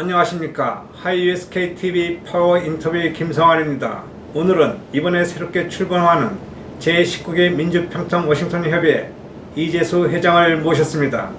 안녕하십니까. 하이유에스케이TV 파워 인터뷰 김성환입니다. 오늘은 이번에 새롭게 출범하는 제19개 민주평통 워싱턴 협의회 이재수 회장을 모셨습니다.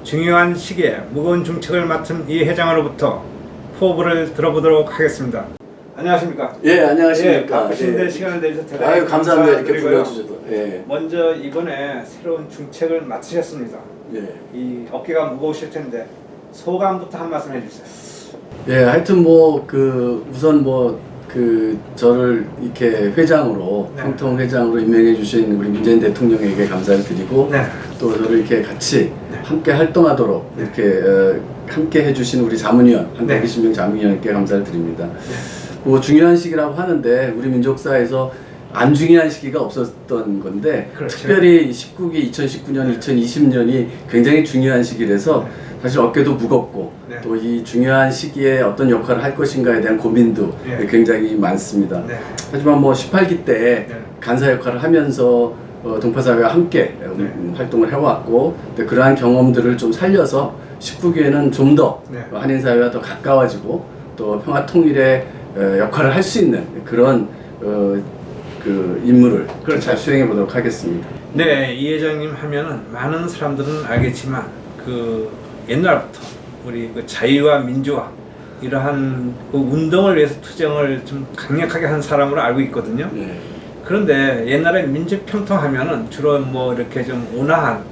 중요한 시기에 무거운 중책을 맡은 이 회장으로부터 포부를 들어보도록 하겠습니다. 안녕하십니까. 예, 안녕하십니까. 예, 바쁘신데 예. 시간을 내주셔서 대단히 아유, 감사합니다. 이렇게 감사드리고요. 불러주셔도. 예. 먼저 이번에 새로운 중책을 맡으셨습니다. 예. 이 어깨가 무거우실 텐데 소감부터 한 말씀 해주세요. 예, 하여튼 우선 저를 이렇게 회장으로, 네. 평통 회장으로 임명해 주신 우리 문재인 대통령에게 감사를 드리고, 네. 또 저를 이렇게 같이 네. 함께 활동하도록 네. 이렇게 함께 해주신 우리 자문위원, 한 네. 120명 자문위원께 감사를 드립니다. 네. 중요한 시기라고 하는데, 우리 민족사에서 안 중요한 시기가 없었던 건데, 그렇죠. 특별히 2019년, 네. 2020년이 굉장히 중요한 시기라서 사실 어깨도 무겁고, 네. 또 이 중요한 시기에 어떤 역할을 할 것인가에 대한 고민도 네. 굉장히 많습니다. 네. 하지만 18기 때 네. 간사 역할을 하면서 동포사회와 함께 네. 활동을 해왔고, 그러한 경험들을 좀 살려서 19기에는 좀 더 네. 한인사회와 더 가까워지고, 또 평화통일의 역할을 할 수 있는 그런 그 임무를 그렇죠. 잘 수행해 보도록 하겠습니다. 네, 이 회장님 하면은 많은 사람들은 알겠지만 그 옛날부터 우리 그 자유와 민주화 이러한 그 운동을 위해서 투쟁을 좀 강력하게 한 사람으로 알고 있거든요. 네. 그런데 옛날에 민주평통 하면은 주로 뭐 이렇게 좀 온화한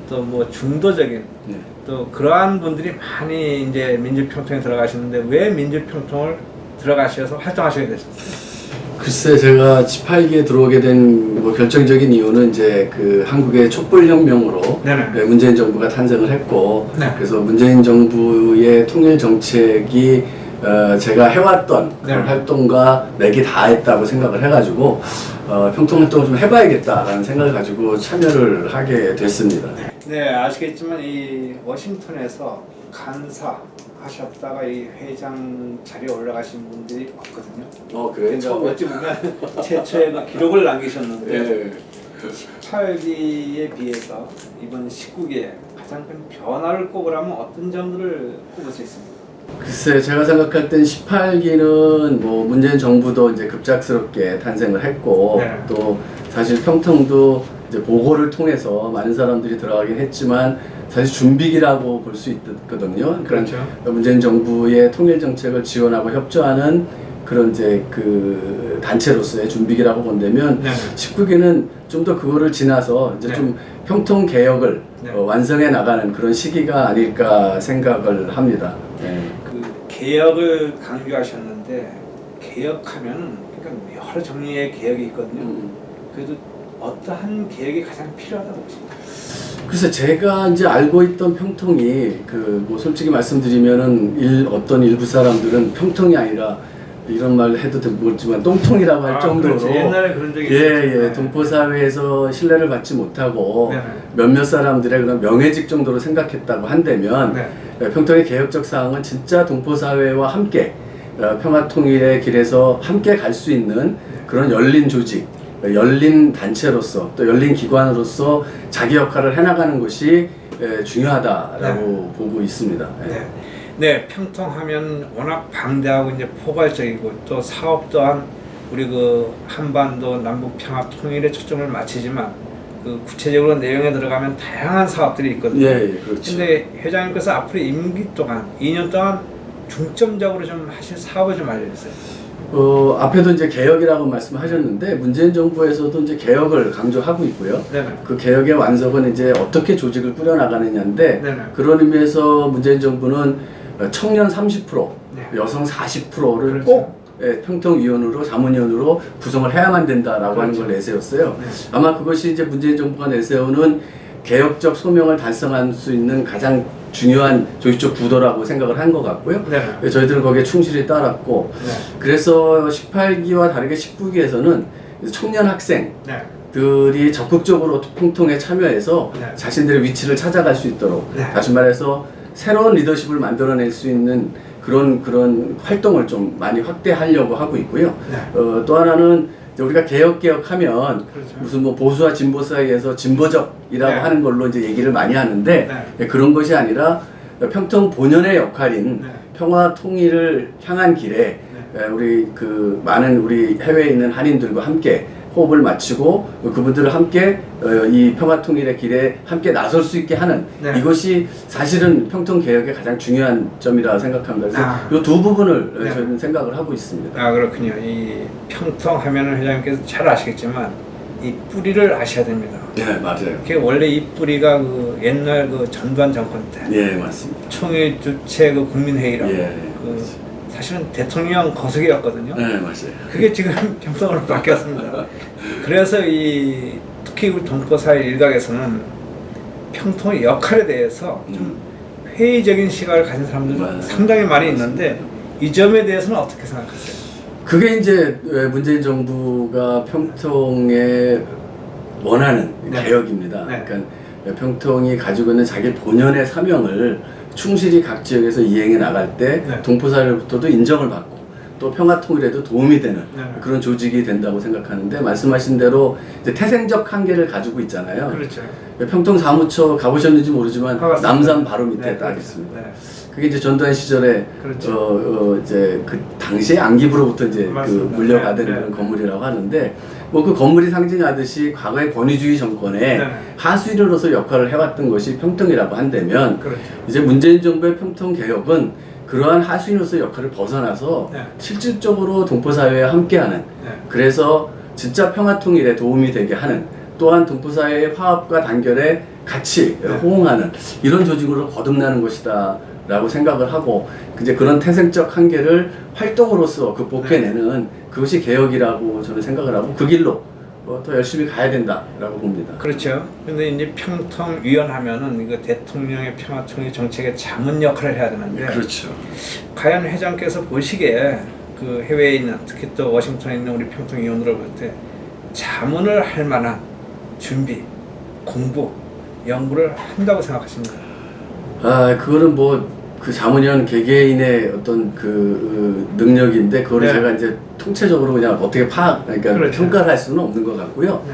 또 뭐 중도적인 네. 또 그러한 분들이 많이 이제 민주평통에 들어가시는데 왜 민주평통을 들어가셔서 활동하시게 되셨어요? 글쎄, 제가 18기에 들어오게 된 결정적인 이유는 이제 그 한국의 촛불혁명으로 네네. 문재인 정부가 탄생을 했고, 네. 그래서 문재인 정부의 통일 정책이 제가 해왔던 그런 네. 활동과 맥이 닿았다고 생각을 해가지고 평통 활동을 좀 해봐야겠다라는 생각을 가지고 참여를 하게 됐습니다. 네, 아시겠지만 이 워싱턴에서 간사 하셨다가 이 회장 자리에 올라가신 분들이 없거든요. 그래요? 그러니까 어찌 보면 최초의 그 기록을 남기셨는데 네. 18기에 비해서 이번 19기에 가장 큰 변화를 꼽으라면 어떤 점들을 꼽을 수 있습니까? 글쎄, 제가 생각할 땐 18기는 문재인 정부도 이제 급작스럽게 탄생을 했고, 네. 또 사실 평통도 이제 보고를 통해서 많은 사람들이 들어가긴 했지만 사실 준비기라고 볼 수 있거든요. 그렇죠. 문재인 정부의 통일 정책을 지원하고 협조하는 그런 이제 그 단체로서의 준비기라고 본다면, 네. 19기는 좀 더 그거를 지나서 이제 네. 좀 평통 개혁을 네. 완성해 나가는 그런 시기가 아닐까 생각을 합니다. 네. 그 개혁을 강조하셨는데 개혁하면 그러니까 여러 종류의 개혁이 있거든요. 그래도 어떠한 개혁이 가장 필요하다고 보십니까? 글쎄, 제가 이제 알고 있던 평통이 솔직히 말씀드리면은 어떤 일부 사람들은 평통이 아니라 이런 말 해도 모르지만 똥통이라고 할 정도로, 그렇지. 옛날에 그런 적이 예, 있었죠. 동포 사회에서 신뢰를 받지 못하고 네. 몇몇 사람들의 그런 명예직 정도로 생각했다고 한다면, 네. 평통의 개혁적 사항은 진짜 동포 사회와 함께 평화 통일의 길에서 함께 갈 수 있는 그런 열린 조직, 열린 단체로서 또 열린 기관으로서 자기 역할을 해나가는 것이 중요하다라고 보고 있습니다. 네. 네, 평통하면 워낙 방대하고 이제 포괄적이고 또 사업 또한 우리 그 한반도 남북 평화 통일에 초점을 맞추지만 그 구체적으로 내용에 들어가면 다양한 사업들이 있거든요. 예, 그렇죠. 근데 회장님께서 앞으로 임기 동안 2년 동안 중점적으로 좀 하실 사업을 좀 알려주세요. 앞에도 이제 개혁이라고 말씀하셨는데, 문재인 정부에서도 이제 개혁을 강조하고 있고요. 네네. 그 개혁의 완성은 이제 어떻게 조직을 꾸려나가느냐인데, 네네. 그런 의미에서 문재인 정부는 청년 30%, 네. 여성 40%를 그렇죠. 꼭 평통위원으로, 자문위원으로 구성을 해야만 된다라고 하는 걸 그렇죠. 내세웠어요. 네. 아마 그것이 이제 문재인 정부가 내세우는 개혁적 소명을 달성할 수 있는 가장 중요한 조직적 구도라고 생각을 한 것 같고요. 네. 저희들은 거기에 충실히 따랐고, 네. 그래서 18기와 다르게 19기에서는 청년 학생들이 네. 적극적으로 평통에 참여해서 네. 자신들의 위치를 찾아갈 수 있도록, 네. 다시 말해서 새로운 리더십을 만들어낼 수 있는 그런 활동을 좀 많이 확대하려고 하고 있고요. 네. 또 하나는 우리가 개혁하면 그렇죠. 무슨 보수와 진보 사이에서 진보적이라고 네. 하는 걸로 이제 얘기를 많이 하는데, 네. 그런 것이 아니라 평통 본연의 역할인 네. 평화 통일을 향한 길에 우리 그 많은 우리 해외에 있는 한인들과 함께 호흡을 맞추고 그분들을 함께 이 평화 통일의 길에 함께 나설 수 있게 하는 네. 이것이 사실은 평통 개혁의 가장 중요한 점이라 생각합니다. 그래서 이 두 부분을 네. 저는 생각을 하고 있습니다. 아 그렇군요. 이 평통하면은 회장님께서 잘 아시겠지만 이 뿌리를 아셔야 됩니다. 네, 맞아요. 그게 원래 이 뿌리가 그 옛날 그 전두환 정권 때 예, 맞습니다. 총일 주체 그 국민회의라고 예, 그 사실은 대통령 거석이었거든요. 네, 맞아요. 그게 지금 평통으로 바뀌었습니다. 그래서 이 특히 우리 동포사회 일각에서는 평통의 역할에 대해서 좀 회의적인 시각을 가진 사람들도 맞아요. 상당히 많이 있는데 이 점에 대해서는 어떻게 생각하세요? 그게 이제 문재인 정부가 평통에 원하는 네. 개혁입니다. 네. 그러니까 평통이 가지고 있는 자기 본연의 사명을 충실히 각 지역에서 이행해 나갈 때 네. 동포사회로부터도 인정을 받고 또 평화 통일에도 도움이 되는 네. 그런 조직이 된다고 생각하는데 말씀하신 대로 이제 태생적 한계를 가지고 있잖아요. 그렇죠. 평통 사무처 가보셨는지 모르지만 가봤습니다. 남산 바로 밑에 네, 딱 그렇죠. 있습니다. 네. 그게 이제 전두환 시절에 그렇죠. 이제 그 당시에 안기부로부터 이제 그 맞습니다. 물려받은 네, 그런 네. 건물이라고 하는데 뭐 그 건물이 상징하듯이 과거의 권위주의 정권에 네. 하수인으로서 역할을 해왔던 것이 평통이라고 한다면 그렇죠. 이제 문재인 정부의 평통 개혁은 그러한 하수인으로서 역할을 벗어나서 네. 실질적으로 동포사회와 함께하는 네. 그래서 진짜 평화 통일에 도움이 되게 하는 또한 동포사회의 화합과 단결에 같이 네. 호응하는 이런 조직으로 거듭나는 것이다 라고 생각을 하고 이제 그런 태생적 한계를 활동으로서 극복해내는 그것이 개혁이라고 저는 생각을 하고 그 길로 더 열심히 가야 된다라고 봅니다. 그렇죠. 근데 이제 평통위원 하면은 이거 대통령의 평화통일 정책의 자문 역할을 해야 되는데 그렇죠. 과연 회장께서 보시기에 그 해외에 있는 특히 또 워싱턴에 있는 우리 평통위원들을 볼 때 자문을 할 만한 준비, 공부, 연구를 한다고 생각하십니까? 아, 그거는 뭐 그 자문위원 개개인의 어떤 그 능력인데 그거를 네. 제가 이제 통체적으로 그냥 어떻게 그러니까 그렇죠. 평가를 할 수는 없는 것 같고요. 네.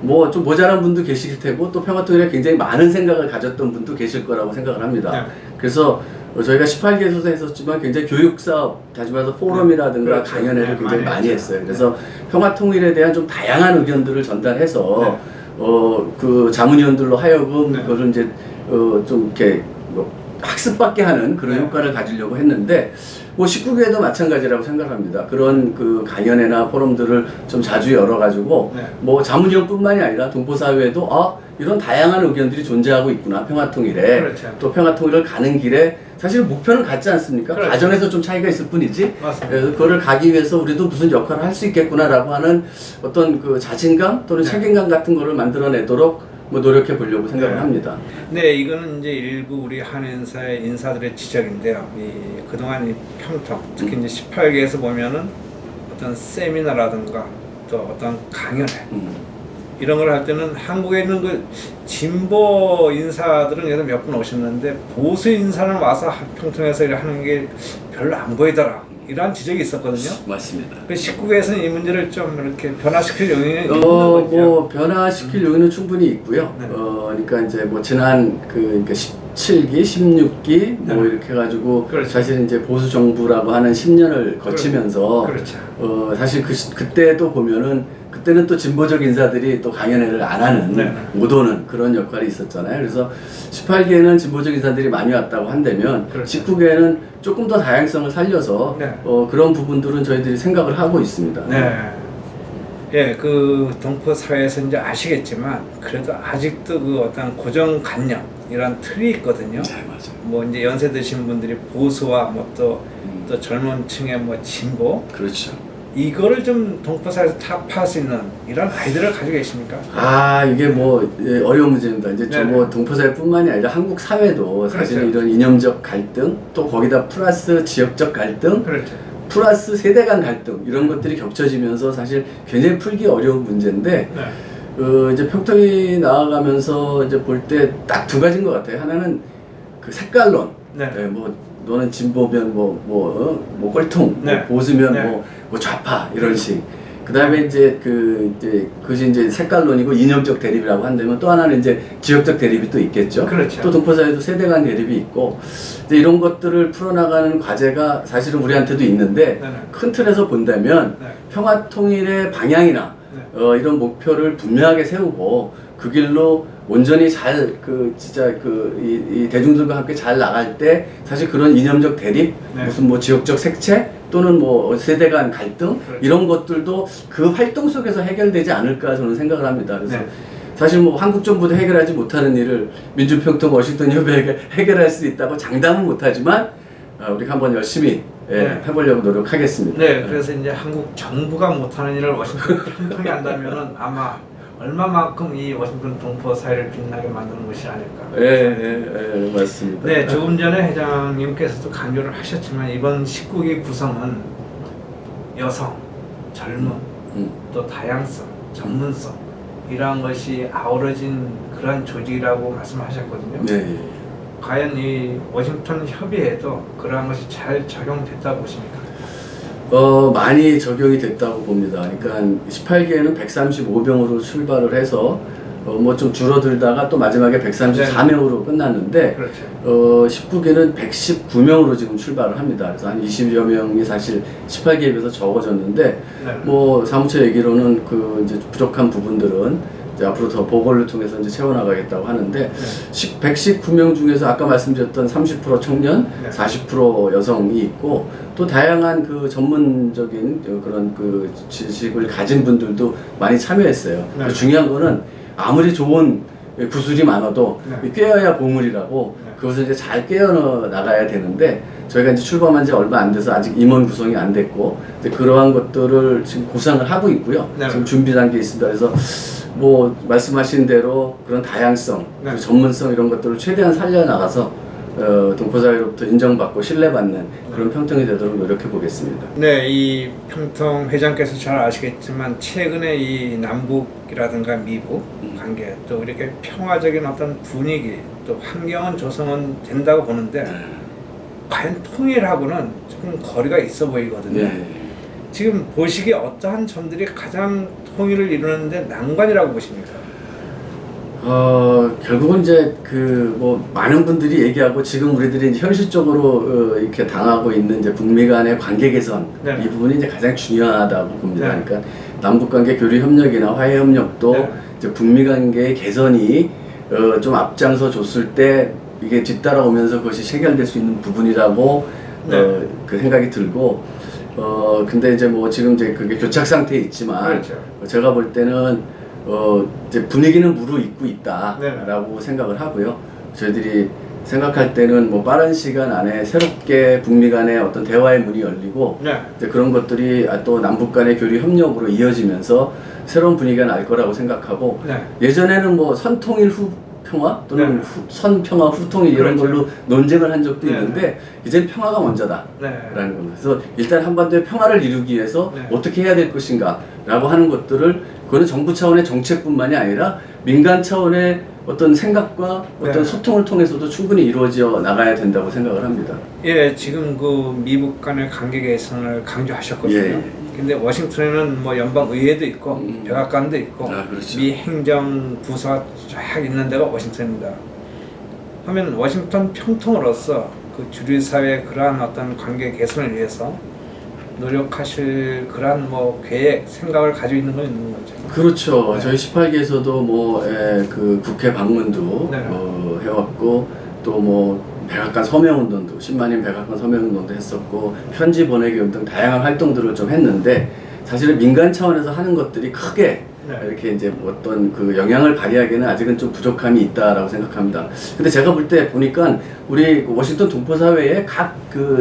뭐 좀 모자란 분도 계실 테고 또 평화통일에 굉장히 많은 생각을 가졌던 분도 계실 거라고 생각을 합니다. 네. 그래서 저희가 18개 소서 했었지만 굉장히 교육사업, 다시 말해서 포럼이라든가 그렇죠. 강연회를 네, 굉장히 많이 많이 했죠. 했어요. 그래서 평화통일에 대한 좀 다양한 의견들을 전달해서 네. 그 자문위원들로 하여금 네. 그거를 이제 좀 이렇게 학습받게 하는 그런 네. 효과를 가지려고 했는데 뭐 19개도 마찬가지라고 생각합니다. 그런 그 강연회나 포럼들을 좀 자주 열어가지고 네. 뭐 자문위원뿐만이 아니라 동포사회에도 이런 다양한 의견들이 존재하고 있구나 평화통일에 그렇죠. 또 평화통일을 가는 길에 사실 목표는 같지 않습니까? 그렇죠. 과정에서 좀 차이가 있을 뿐이지 맞습니다. 그래서 그거를 가기 위해서 우리도 무슨 역할을 할 수 있겠구나라고 하는 어떤 그 자신감 또는 네. 책임감 같은 거를 만들어내도록 뭐 노력해 보려고 생각을 네. 합니다. 네, 이거는 이제 일부 우리 한인사의 인사들의 지적인데요. 이 그동안 이 평통, 특히 이제 18개에서 보면은 어떤 세미나라든가 또 어떤 강연회 이런 걸 할 때는 한국에 있는 그 진보 인사들은 그래도 몇 분 오셨는데 보수 인사는 와서 평통에서 하는 게 별로 안 보이더라. 이러한 지적이 있었거든요. 맞습니다. 그 19개에서는 이 문제를 좀 이렇게 변화시킬 요인이 있는 거죠. 뭐 변화시킬 요인은 충분히 있고요. 네. 그러니까 이제 뭐 지난 그러니까 17기, 16기 뭐 네. 이렇게 해가지고 그렇죠. 사실 이제 보수 정부라고 하는 10년을 거치면서 그렇죠. 사실 그때도 보면은 그때는 또 진보적 인사들이 또 강연회를 안 하는 네. 못 오는 그런 역할이 있었잖아요. 그래서 18기에는 진보적 인사들이 많이 왔다고 한다면 그렇죠. 19기에는 조금 더 다양성을 살려서 네. 그런 부분들은 저희들이 생각을 하고 있습니다. 네. 예, 그 동포 사회에서 이제 아시겠지만 그래도 아직도 그 어떤 고정관념 이런 틀이 있거든요. 네, 맞아요. 뭐 이제 연세 드신 분들이 보수와 뭐 또 젊은 층의 뭐 진보 그렇죠. 이거를 좀 동포 사회에서 타파할 수 있는 이런 아이디어를 가지고 계십니까? 이게 뭐 어려운 문제입니다. 이제 네네. 뭐 동포사회뿐만이 아니라 한국 사회도 사실 그렇죠. 이런 이념적 갈등 또 거기다 플러스 지역적 갈등 그렇죠. 플러스 세대 간 갈등 이런 것들이 겹쳐지면서 사실 굉장히 풀기 어려운 문제인데 네. 이제 평통이 나아가면서 이제 볼 때 딱 두 가지인 것 같아요. 하나는 그 색깔론. 네. 뭐 너는 진보면 뭐 꼴통, 네. 뭐 보수면 네. 뭐 좌파 이런 식. 그다음에 이제 그것이 이제 색깔론이고 이념적 대립이라고 한다면 또 하나는 이제 지역적 대립이 또 있겠죠. 그렇죠. 또 동포사회도 세대 간 대립이 있고 이제 이런 것들을 풀어나가는 과제가 사실은 우리한테도 있는데 네네. 큰 틀에서 본다면 네. 평화 통일의 방향이나 네. 이런 목표를 분명하게 세우고 그 길로 온전히 잘 진짜 이 대중들과 함께 잘 나갈 때 사실 그런 이념적 대립, 네. 무슨 뭐 지역적 색채 또는 뭐 세대 간 갈등 그렇죠. 이런 것들도 그 활동 속에서 해결되지 않을까 저는 생각을 합니다. 그래서 네. 사실 뭐 한국 정부도 해결하지 못하는 일을 민주평통 워싱턴 협의회가 해결할 수 있다고 장담은 못하지만 우리가 한번 열심히 네. 해보려고 노력하겠습니다. 네, 그래서 이제 한국 정부가 못하는 일을 워싱턴 평통이 한다면은 아마 얼마만큼 이 워싱턴 동포 사회를 빛나게 만드는 것이 아닐까. 예, 맞습니다. 네, 조금 전에 회장님께서도 강조를 하셨지만 이번 19기 구성은 여성, 젊음, 또 다양성, 전문성 이러한 것이 아우러진 그러한 조직이라고 말씀하셨거든요. 네. 과연 이 워싱턴 협의회도 그러한 것이 잘 적용됐다고 보십니까? 많이 적용이 됐다고 봅니다. 그러니까 18기에는 135명으로 출발을 해서 뭐 좀 줄어들다가 또 마지막에 134명으로 끝났는데 그렇죠. 19기는 119명으로 지금 출발을 합니다. 그래서 한 20여 명이 사실 18기에 비해서 적어졌는데 네. 뭐 사무처 얘기로는 이제 부족한 부분들은 이제 앞으로 더 보고를 통해서 이제 채워나가겠다고 하는데 네. 119명 중에서 아까 말씀드렸던 30% 청년, 네. 40% 여성이 있고 또 다양한 전문적인 그런 지식을 가진 분들도 많이 참여했어요. 네. 중요한 거는 아무리 좋은 구슬이 많아도 네. 꿰어야 보물이라고 네. 그것을 이제 잘 꿰어 나가야 되는데 저희가 이제 출범한 지 얼마 안 돼서 아직 임원 구성이 안 됐고 이제 그러한 것들을 지금 구상을 하고 있고요. 네. 지금 준비 단계에 있습니다. 그래서 뭐 말씀하신 대로 그런 다양성, 네. 그 전문성 이런 것들을 최대한 살려나가서 동포사회로부터 인정받고 신뢰받는 그런 평통이 되도록 노력해 보겠습니다. 네, 이 평통 회장께서 잘 아시겠지만 최근에 이 남북이라든가 미북 관계 또 이렇게 평화적인 어떤 분위기 또 환경은 조성은 된다고 보는데 과연 통일하고는 조금 거리가 있어 보이거든요. 네. 지금 보시기에 어떠한 점들이 가장 통일을 이루는데 난관이라고 보십니까? 결국은 이제 뭐 많은 분들이 얘기하고 지금 우리들이 이제 현실적으로 이렇게 당하고 있는 이제 북미 간의 관계 개선 네. 이 부분이 이제 가장 중요하다고 봅니다. 네. 그러니까 남북 관계 교류 협력이나 화해 협력도 네. 이제 북미 관계의 개선이 좀 앞장서 줬을 때 이게 뒤따라오면서 그것이 해결될 수 있는 부분이라고 네. 그 생각이 들고 근데 이제 뭐 지금 이제 그게 교착 상태에 있지만 그렇죠. 제가 볼 때는 이제 분위기는 무르익고 있다라고 네. 생각을 하고요. 저희들이 생각할 때는 뭐 빠른 시간 안에 새롭게 북미 간의 어떤 대화의 문이 열리고 네. 이제 그런 것들이 또 남북 간의 교류 협력으로 이어지면서 새로운 분위기가 날 거라고 생각하고 네. 예전에는 뭐 선통일 후 평화 또는 네. 선평화 후통일 이런 그렇죠. 걸로 논쟁을 한 적도 네. 있는데 이젠 평화가 먼저다 네. 라는 겁니다. 그래서 일단 한반도의 평화를 이루기 위해서 네. 어떻게 해야 될 것인가 라고 하는 것들을 그거는 정부 차원의 정책뿐만이 아니라 민간 차원의 어떤 생각과 어떤 네. 소통을 통해서도 충분히 이루어져 나가야 된다고 생각을 합니다. 예, 지금 그 미북 간의 관계 개선을 강조하셨거든요. 예. 근데 워싱턴에는 뭐 연방 의회도 있고 백악관도 있고 그렇죠. 미 행정 부서가 쫙 있는 데가 워싱턴입니다. 하면 워싱턴 평통으로서 그 주류 사회의 그러한 어떤 관계 개선을 위해서 노력하실 그러한 뭐 계획, 생각을 가지고 있는 건 있는 거죠. 그렇죠. 네. 저희 18기에서도 뭐 국회 방문도 네. 해왔고 또 뭐 백악관 서명운동도 10만인 백악관 서명운동도 했었고 편지 보내기 등 다양한 활동들을 좀 했는데 사실은 민간 차원에서 하는 것들이 크게 네. 이렇게 이제 어떤 영향을 발휘하기에는 아직은 좀 부족함이 있다라고 생각합니다. 근데 제가 볼 때 보니까 우리 워싱턴 동포사회의 각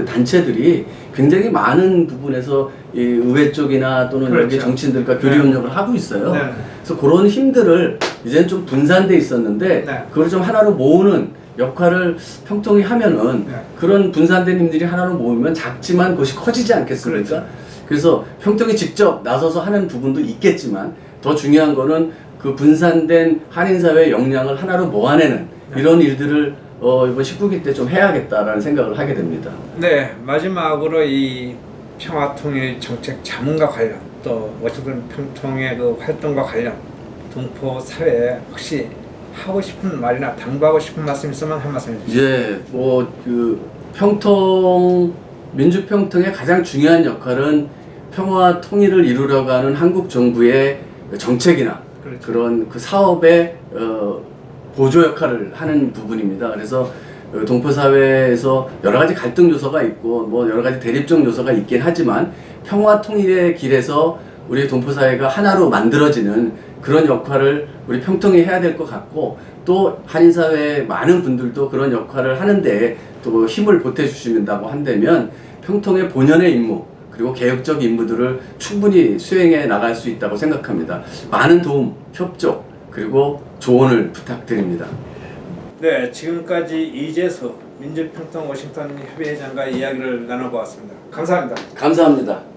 단체들이 굉장히 많은 부분에서 이 의회 쪽이나 또는 그렇죠. 여기 정치인들과 교류 네. 협력을 하고 있어요. 네. 그래서 그런 힘들을 이제는 좀 분산돼 있었는데 네. 그걸 좀 하나로 모으는 역할을 평통이 하면은 네. 그런 분산된 힘들이 하나로 모이면 작지만 그것이 커지지 않겠습니까? 그렇죠. 그래서 평통이 직접 나서서 하는 부분도 있겠지만 더 중요한 거는 그 분산된 한인사회의 역량을 하나로 모아내는 네. 이런 일들을 이번 19기 때 좀 해야겠다라는 생각을 하게 됩니다. 네, 마지막으로 이 평화통일 정책 자문과 관련 또 워싱턴 평통의 그 활동과 관련 동포 사회에 혹시 하고 싶은 말이나 당부하고 싶은 말씀 있으면 한 말씀 해주시죠. 예, 뭐 그 평통 민주평통의 가장 중요한 역할은 평화 통일을 이루려고 하는 한국 정부의 정책이나 그렇죠. 그런 그 사업의 보조 역할을 하는 부분입니다. 그래서 동포 사회에서 여러 가지 갈등 요소가 있고 뭐 여러 가지 대립적 요소가 있긴 하지만 평화 통일의 길에서 우리 동포 사회가 하나로 만들어지는 그런 역할을 우리 평통이 해야 될 것 같고, 또 한인 사회 많은 분들도 그런 역할을 하는데 또 힘을 보태 주신다고 한다면 평통의 본연의 임무 그리고 개혁적 임무들을 충분히 수행해 나갈 수 있다고 생각합니다. 많은 도움, 협조 그리고 조언을 부탁드립니다. 네, 지금까지 이재수 민주평통 워싱턴 협의회장과 이야기를 나눠보았습니다. 감사합니다. 감사합니다.